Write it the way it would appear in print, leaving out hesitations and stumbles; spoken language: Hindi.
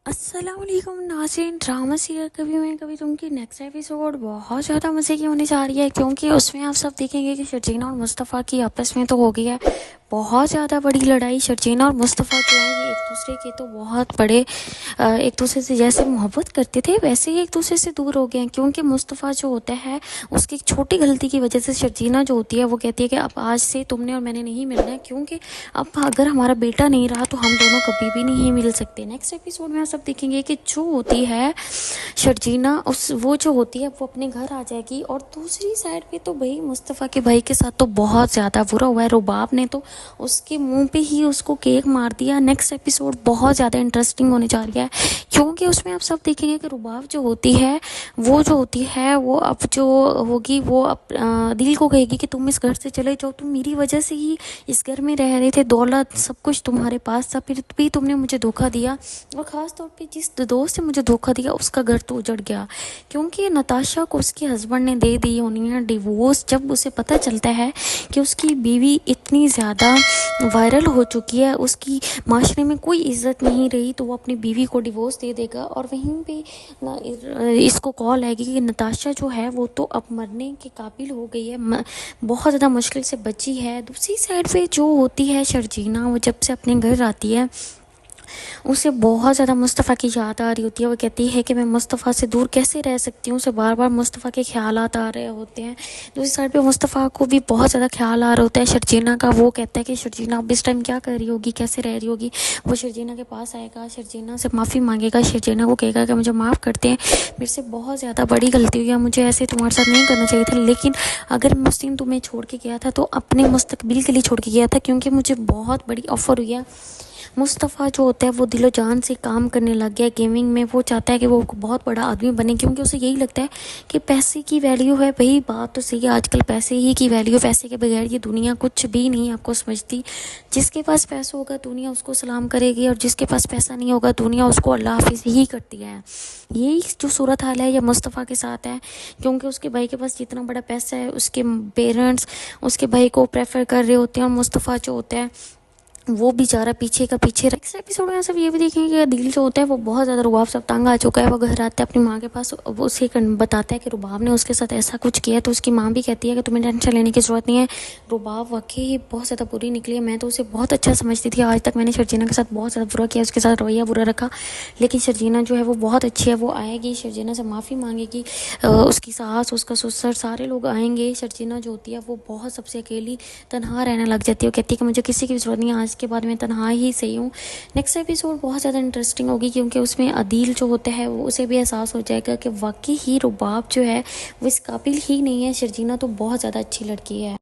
अस्सलाम वालेकुम नाज़रीन। ड्रामा सीरियल कभी मैं कभी तुम की नेक्स्ट एपिसोड बहुत ज़्यादा मज़े की होने जा रही है, क्योंकि उसमें आप सब देखेंगे कि शर्जीना और मुस्तफ़ा की आपस में तो हो गई है बहुत ज़्यादा बड़ी लड़ाई। शर्जीना और मुस्तफ़ा जो है ये एक दूसरे के तो बहुत बड़े एक दूसरे से जैसे मोहब्बत करते थे वैसे ही एक दूसरे से दूर हो गए हैं, क्योंकि मुस्तफ़ा जो होता है उसकी एक छोटी गलती की वजह से शर्जीना जो होती है वो कहती है कि अब आज से तुमने और मैंने नहीं मिलना है, क्योंकि अब अगर हमारा बेटा नहीं रहा तो हम दोनों कभी भी नहीं मिल सकते। नेक्स्ट एपिसोड में आप सब देखेंगे कि जो होती है शर्जीना उस वो जो होती है वो अपने घर आ जाएगी, और दूसरी साइड पे तो भाई मुस्तफ़ा के भाई के साथ तो बहुत ज़्यादा बुरा हुआ है। रुबाब ने तो उसके मुंह पे ही उसको केक मार दिया। नेक्स्ट एपिसोड बहुत ज़्यादा इंटरेस्टिंग होने जा रही है, क्योंकि उसमें आप सब देखेंगे कि रुबाब जो होती है वो अब जो होगी वो दिल को कहेगी कि तुम इस घर से चले जाओ, तुम मेरी वजह से ही इस घर में रह रहे थे, दौलत सब कुछ तुम्हारे पास था, फिर भी तुमने मुझे धोखा दिया, और ख़ास तौर पे जिस दोस्त ने मुझे धोखा दिया उसका घर तो उजड़ गया। क्योंकि नताशा को उसके हस्बैंड ने दे दी होनी है डिवोर्स। जब उसे पता चलता है कि उसकी बीवी इतनी ज़्यादा वायरल हो चुकी है, उसकी माशरे में कोई इज्जत नहीं रही, तो वो अपनी बीवी को डिवोर्स दे देगा। और वहीं पे इसको कॉल आएगी कि नताशा जो है वो तो अब मरने के काबिल हो गई है, बहुत ज़्यादा मुश्किल से बची है। दूसरी साइड पे जो होती है शर्जीना, वो जब से अपने घर आती है उसे बहुत ज़्यादा मुस्तफ़ा की याद आ रही होती है। वो कहती है कि मैं मुस्तफ़ा से दूर कैसे रह सकती हूँ, उसे बार बार मुस्तफ़ा के ख्यालात आ रहे होते हैं। दूसरी साइड पे मुस्तफ़ा को भी बहुत ज़्यादा ख्याल आ रहा होता है शर्जीना का। वो कहता है कि शर्जीना अब इस टाइम क्या कर रही होगी, कैसे रह रही होगी। वो शर्जीना के पास आएगा, शर्जीना से माफ़ी मांगेगा, शर्जीना को कहेगा कि मुझे माफ़ करते हैं, मेरे से बहुत ज़्यादा बड़ी गलती हुई है, मुझे ऐसे तुम्हारे साथ नहीं करना चाहिए था, लेकिन अगर मैं उस दिन तुम्हें छोड़ के गया था तो अपने मुस्तकबिल के लिए छोड़ के गया था, क्योंकि मुझे बहुत बड़ी ऑफ़र हुई है। मुस्तफ़ा जो होता है वो दिलो जान से काम करने लग गया गेमिंग में। वो चाहता है कि वो बहुत बड़ा आदमी बने, क्योंकि उसे यही लगता है कि पैसे की वैल्यू है। भाई बात तो सही है, आजकल पैसे ही की वैल्यू, पैसे के बगैर ये दुनिया कुछ भी नहीं आपको समझती। जिसके पास पैसा होगा दुनिया उसको सलाम करेगी, और जिसके पास पैसा नहीं होगा दुनिया उसको अल्लाह हाफिज़ ही करती है। यही जो सूरत हाल है ये मुस्तफ़ा के साथ है, क्योंकि उसके भाई के पास जितना बड़ा पैसा है उसके पेरेंट्स उसके भाई को प्रेफर कर रहे होते हैं, और मुस्तफ़ा जो होता है वो बेचारा पीछे का पीछे। नेक्स्ट एपिसोड में सब ये भी देखेंगे कि दिल जो होता है वो बहुत ज़्यादा रुबाब सब तंग आ चुका है। वो घर आता है अपनी माँ के पास, वो उसे बताता है कि रुबाब ने उसके साथ ऐसा कुछ किया, तो उसकी माँ भी कहती है कि तुम्हें टेंशन लेने की ज़रूरत नहीं है, रुबाब वाकई बहुत ज़्यादा बुरी निकली है, मैं तो उसे बहुत अच्छा समझती थी, आज तक मैंने शर्जीना के साथ बहुत ज़्यादा बुरा किया, उसके साथ रवैया बुरा रखा, लेकिन शर्जीना जो है वो बहुत अच्छी है। वो आएगी, शर्जीना से माफ़ी मांगेगी, उसकी सास उसका ससुर सारे लोग आएंगे। शर्जीना जो होती है वो बहुत सबसे अकेली तनहा रहने लग जाती है। वो कहती है कि मुझे किसी की ज़रूरत नहीं है, आज के बाद मैं तनहा ही सही हूँ। नेक्स्ट एपिसोड बहुत ज़्यादा इंटरेस्टिंग होगी, क्योंकि उसमें अदील जो होता है वो उसे भी एहसास हो जाएगा कि वाकई ही रुबाब जो है वो इस काबिल ही नहीं है, शर्जीना तो बहुत ज़्यादा अच्छी लड़की है।